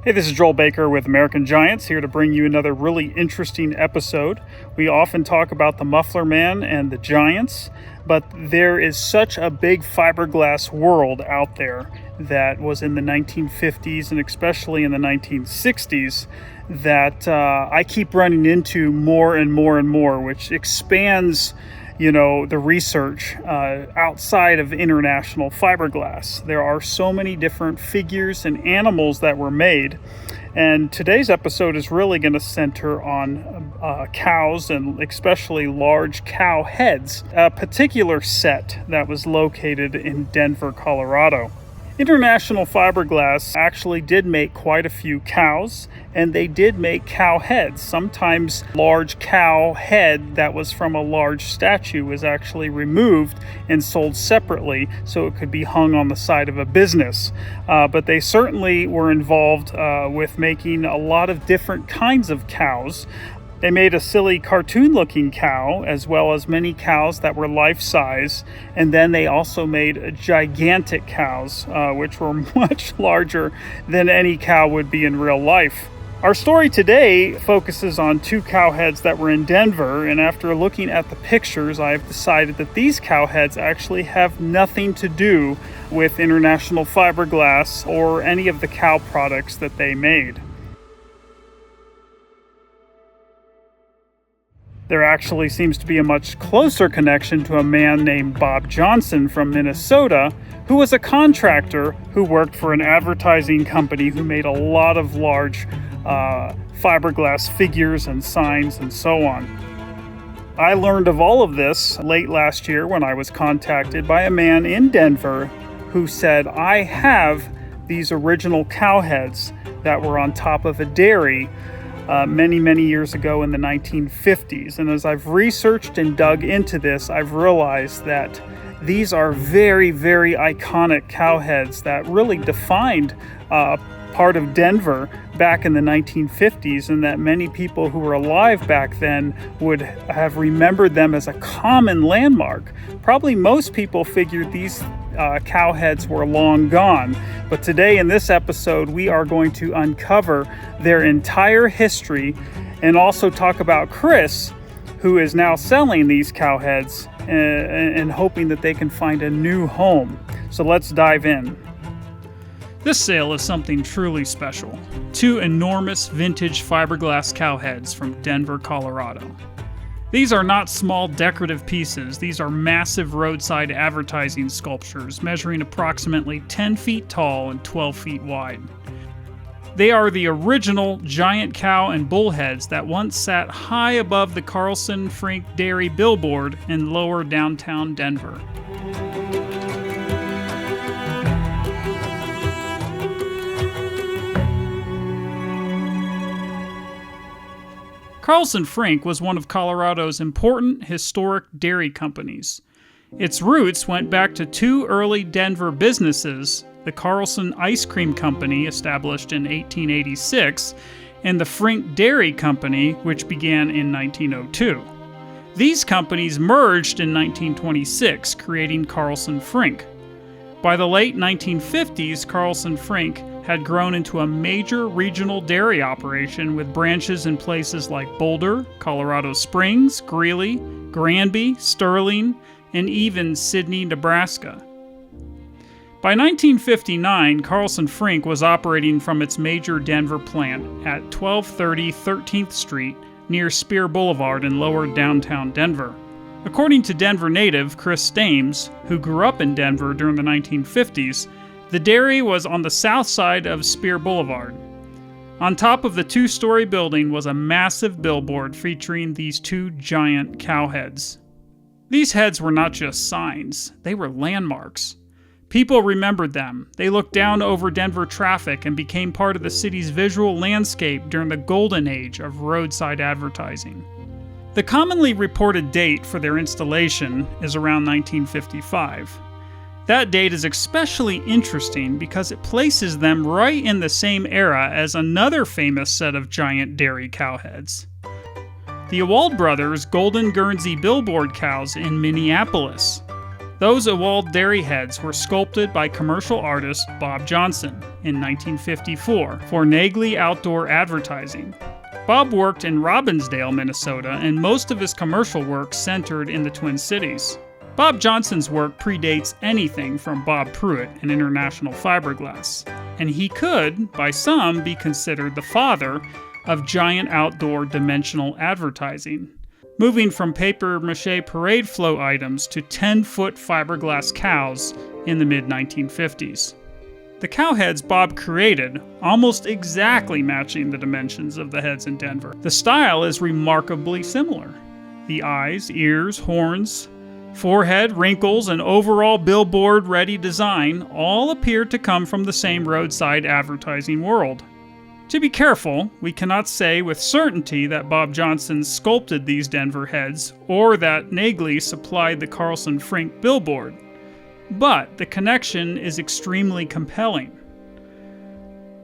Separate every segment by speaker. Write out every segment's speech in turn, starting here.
Speaker 1: Hey, this is Joel Baker with American Giants, here to bring you another really interesting episode. We often talk about the Muffler Man and the Giants, but there is such a big fiberglass world out there that was in the 1950s and especially in the 1960s that I keep running into more and more and more, which expands the research outside of international fiberglass. There are so many different figures and animals that were made. And today's episode is really going to center on cows and especially large cow heads, a particular set that was located in Denver, Colorado. International Fiberglass actually did make quite a few cows, and they did make cow heads. Sometimes large cow head that was from a large statue was actually removed and sold separately so it could be hung on the side of a business. But they certainly were involved with making a lot of different kinds of cows. They made a silly cartoon-looking cow, as well as many cows that were life-size, and then they also made gigantic cows, which were much larger than any cow would be in real life. Our story today focuses on two cow heads that were in Denver, and after looking at the pictures, I've decided that these cow heads actually have nothing to do with International Fiberglass or any of the cow products that they made. There actually seems to be a much closer connection to a man named Bob Johnson from Minnesota, who was a contractor who worked for an advertising company who made a lot of large fiberglass figures and signs and so on. I learned of all of this late last year when I was contacted by a man in Denver who said, "I have these original cow heads that were on top of a dairy many years ago in the 1950s. And as I've researched and dug into this, I've realized that these are very iconic cow heads that really defined part of Denver back in the 1950s, and that many people who were alive back then would have remembered them as a common landmark. Probably most people figured these cow heads were long gone, but today in this episode we are going to uncover their entire history and also talk about Chris, who is now selling these cow heads and hoping that they can find a new home. So let's dive in. This sale is something truly special. Two enormous vintage fiberglass cow heads from Denver, Colorado. These are not small decorative pieces. These are massive roadside advertising sculptures measuring approximately 10 feet tall and 12 feet wide. They are the original giant cow and bull heads that once sat high above the Carlson-Frink Dairy billboard in lower downtown Denver. Carlson-Frink was one of Colorado's important historic dairy companies. Its roots went back to two early Denver businesses, the Carlson Ice Cream Company, established in 1886, and the Frink Dairy Company, which began in 1902. These companies merged in 1926, creating Carlson-Frink. By the late 1950s, Carlson-Frink had grown into a major regional dairy operation with branches in places like Boulder, Colorado Springs, Greeley, Granby, Sterling, and even Sidney, Nebraska. By 1959, Carlson-Frink was operating from its major Denver plant at 1230 13th Street near Speer Boulevard in lower downtown Denver. According to Denver native Chris Stamis, who grew up in Denver during the 1950s, the dairy was on the south side of Speer Boulevard. On top of the two-story building was a massive billboard featuring these two giant cow heads. These heads were not just signs, they were landmarks. People remembered them. They looked down over Denver traffic and became part of the city's visual landscape during the golden age of roadside advertising. The commonly reported date for their installation is around 1955. That date is especially interesting because it places them right in the same era as another famous set of giant dairy cow heads. The Ewald brothers' golden Guernsey billboard cows in Minneapolis. Those Ewald dairy heads were sculpted by commercial artist Bob Johnson in 1954 for Nagley Outdoor Advertising. Bob worked in Robbinsdale, Minnesota, and most of his commercial work centered in the Twin Cities. Bob Johnson's work predates anything from Bob Pruitt and International Fiberglass, and he could, by some, be considered the father of giant outdoor dimensional advertising, moving from papier-mâché parade float items to 10-foot fiberglass cows in the mid-1950s. The cow heads Bob created almost exactly matching the dimensions of the heads in Denver. The style is remarkably similar. The eyes, ears, horns, forehead, wrinkles, and overall billboard-ready design all appear to come from the same roadside advertising world. To be careful, we cannot say with certainty that Bob Johnson sculpted these Denver heads or that Nagley supplied the Carlson-Frink billboard, but the connection is extremely compelling.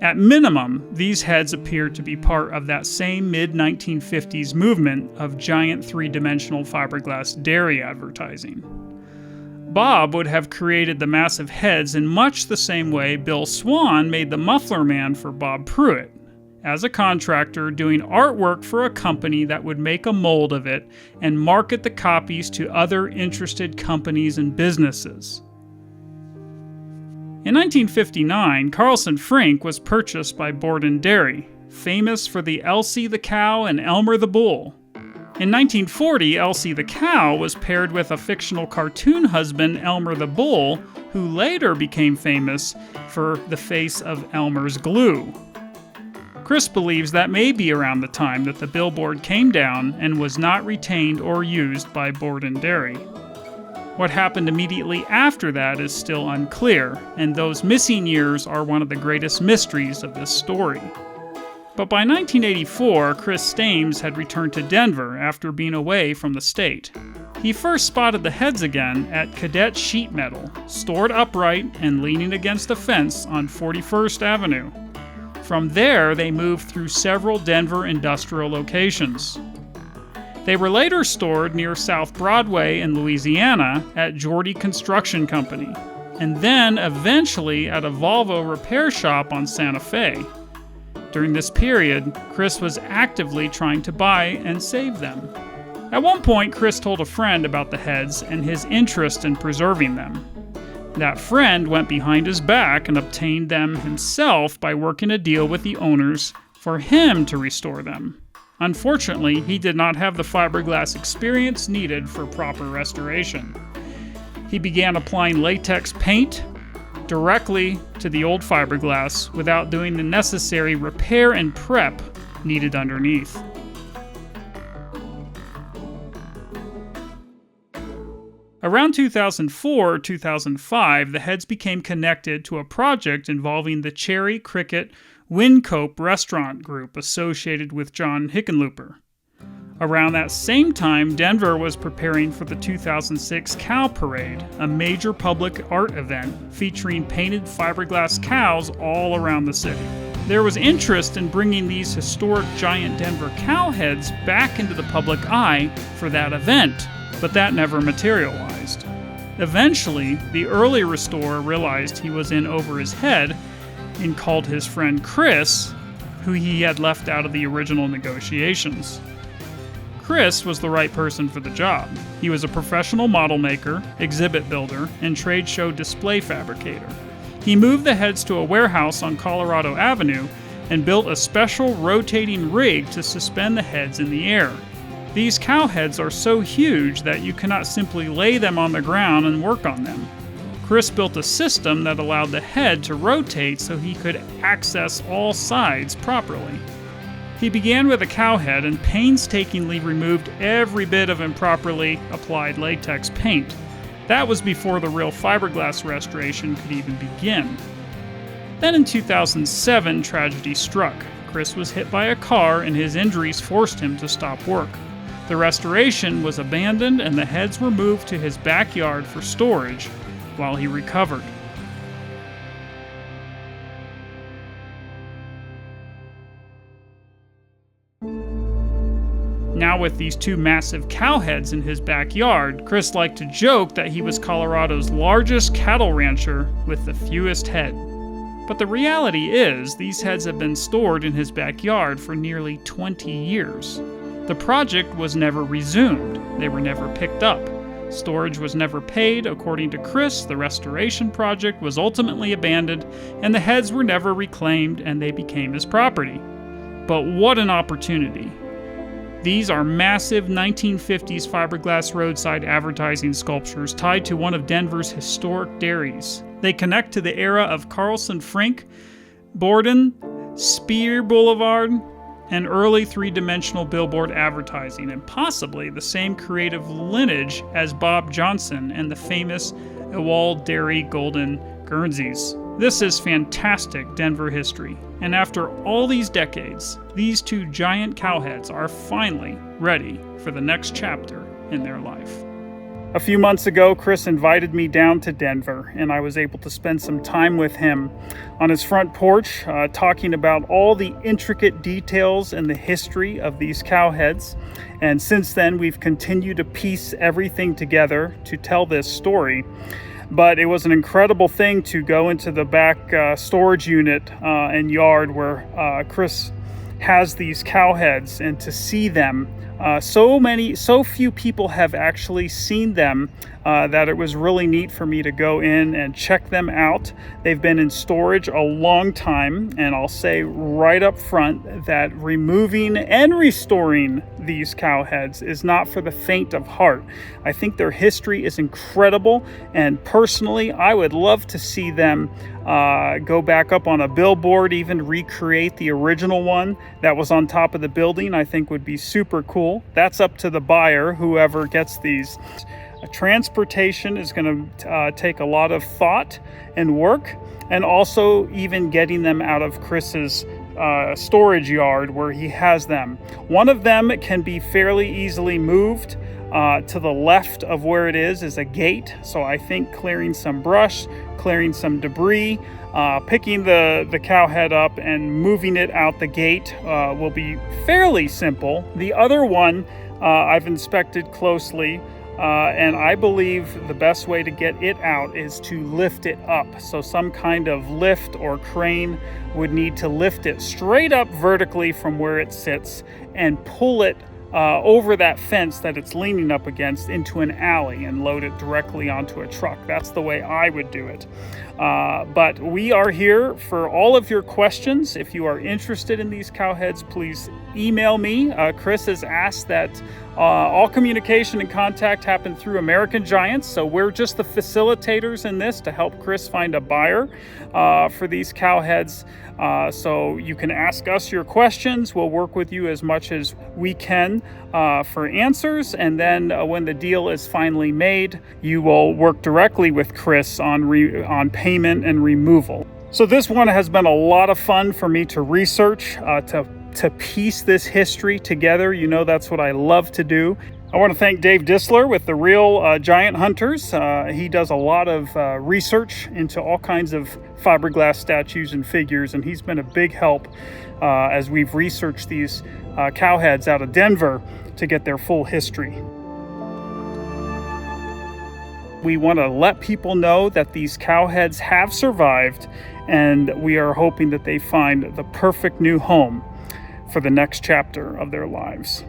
Speaker 1: At minimum, these heads appear to be part of that same mid-1950s movement of giant three-dimensional fiberglass dairy advertising. Bob would have created the massive heads in much the same way Bill Swan made the muffler man for Bob Pruitt, as a contractor doing artwork for a company that would make a mold of it and market the copies to other interested companies and businesses. In 1959, Carlson-Frink was purchased by Borden Dairy, famous for the Elsie the cow and Elmer the bull. In 1940, Elsie the cow was paired with a fictional cartoon husband, Elmer the bull, who later became famous for the face of Elmer's glue. Chris believes that may be around the time that the billboard came down and was not retained or used by Borden Dairy. What happened immediately after that is still unclear, and those missing years are one of the greatest mysteries of this story. But by 1984, Chris Stamis had returned to Denver after being away from the state. He first spotted the heads again at Cadet Sheet Metal, stored upright and leaning against a fence on 41st Avenue. From there, they moved through several Denver industrial locations. They were later stored near South Broadway in Louisiana at Geordie Construction Company, and then eventually at a Volvo repair shop on Santa Fe. During this period, Chris was actively trying to buy and save them. At one point, Chris told a friend about the heads and his interest in preserving them. That friend went behind his back and obtained them himself by working a deal with the owners for him to restore them. Unfortunately, he did not have the fiberglass experience needed for proper restoration. He began applying latex paint directly to the old fiberglass without doing the necessary repair and prep needed underneath. Around 2004-2005, the heads became connected to a project involving the Cherry Cricket Wyncope restaurant group associated with John Hickenlooper. Around that same time, Denver was preparing for the 2006 Cow Parade, a major public art event featuring painted fiberglass cows all around the city. There was interest in bringing these historic giant Denver cow heads back into the public eye for that event, but that never materialized. Eventually, the early restorer realized he was in over his head and called his friend Chris, who he had left out of the original negotiations. Chris was the right person for the job. He was a professional model maker, exhibit builder, and trade show display fabricator. He moved the heads to a warehouse on Colorado Avenue and built a special rotating rig to suspend the heads in the air. These cow heads are so huge that you cannot simply lay them on the ground and work on them. Chris built a system that allowed the head to rotate so he could access all sides properly. He began with a cow head and painstakingly removed every bit of improperly applied latex paint. That was before the real fiberglass restoration could even begin. Then in 2007, tragedy struck. Chris was hit by a car and his injuries forced him to stop work. The restoration was abandoned and the heads were moved to his backyard for storage while he recovered. Now with these two massive cow heads in his backyard, Chris liked to joke that he was Colorado's largest cattle rancher with the fewest head. But the reality is, these heads have been stored in his backyard for nearly 20 years. The project was never resumed. They were never picked up. Storage was never paid. According to Chris, the restoration project was ultimately abandoned, and the heads were never reclaimed, and they became his property. But what an opportunity. These are massive 1950s fiberglass roadside advertising sculptures tied to one of Denver's historic dairies. They connect to the era of Carlson-Frink, Borden, Speer Boulevard, and early three-dimensional billboard advertising, and possibly the same creative lineage as Bob Johnson and the famous Ewald Dairy Golden Guernseys. This is fantastic Denver history, and after all these decades, these two giant cowheads are finally ready for the next chapter in their life. A few months ago, Chris invited me down to Denver, and I was able to spend some time with him on his front porch, talking about all the intricate details and the history of these cowheads. And since then, we've continued to piece everything together to tell this story. But it was an incredible thing to go into the back storage unit and yard where Chris has these cowheads, and to see them. So few people have actually seen them that it was really neat for me to go in and check them out. They've been in storage a long time, and I'll say right up front that removing and restoring these cowheads is not for the faint of heart. I think their history is incredible, and personally, I would love to see them go back up on a billboard, even recreate the original one that was on top of the building. I think would be super cool. That's up to the buyer, whoever gets these. Transportation is going to take a lot of thought and work, and also even getting them out of Chris's storage yard where he has them. One of them can be fairly easily moved. To the left of where it is a gate, so I think clearing some brush, clearing some debris, picking the cow head up and moving it out the gate will be fairly simple. The other one I've inspected closely, and I believe the best way to get it out is to lift it up. So some kind of lift or crane would need to lift it straight up vertically from where it sits and pull it over that fence that it's leaning up against into an alley and load it directly onto a truck. That's the way I would do it. But we are here for all of your questions. If you are interested in these cowheads, please email me. Chris has asked that all communication and contact happen through American Giants, so we're just the facilitators in this to help Chris find a buyer for these cowheads. So you can ask us your questions. We'll work with you as much as we can for answers, and then when the deal is finally made, you will work directly with Chris on payment and removal. So this one has been a lot of fun for me to research, to piece this history together. You know, that's what I love to do. I want to thank Dave Disler with the Real Giant Hunters. He does a lot of research into all kinds of fiberglass statues and figures, and he's been a big help as we've researched these cowheads out of Denver to get their full history. We want to let people know that these cowheads have survived, and we are hoping that they find the perfect new home for the next chapter of their lives.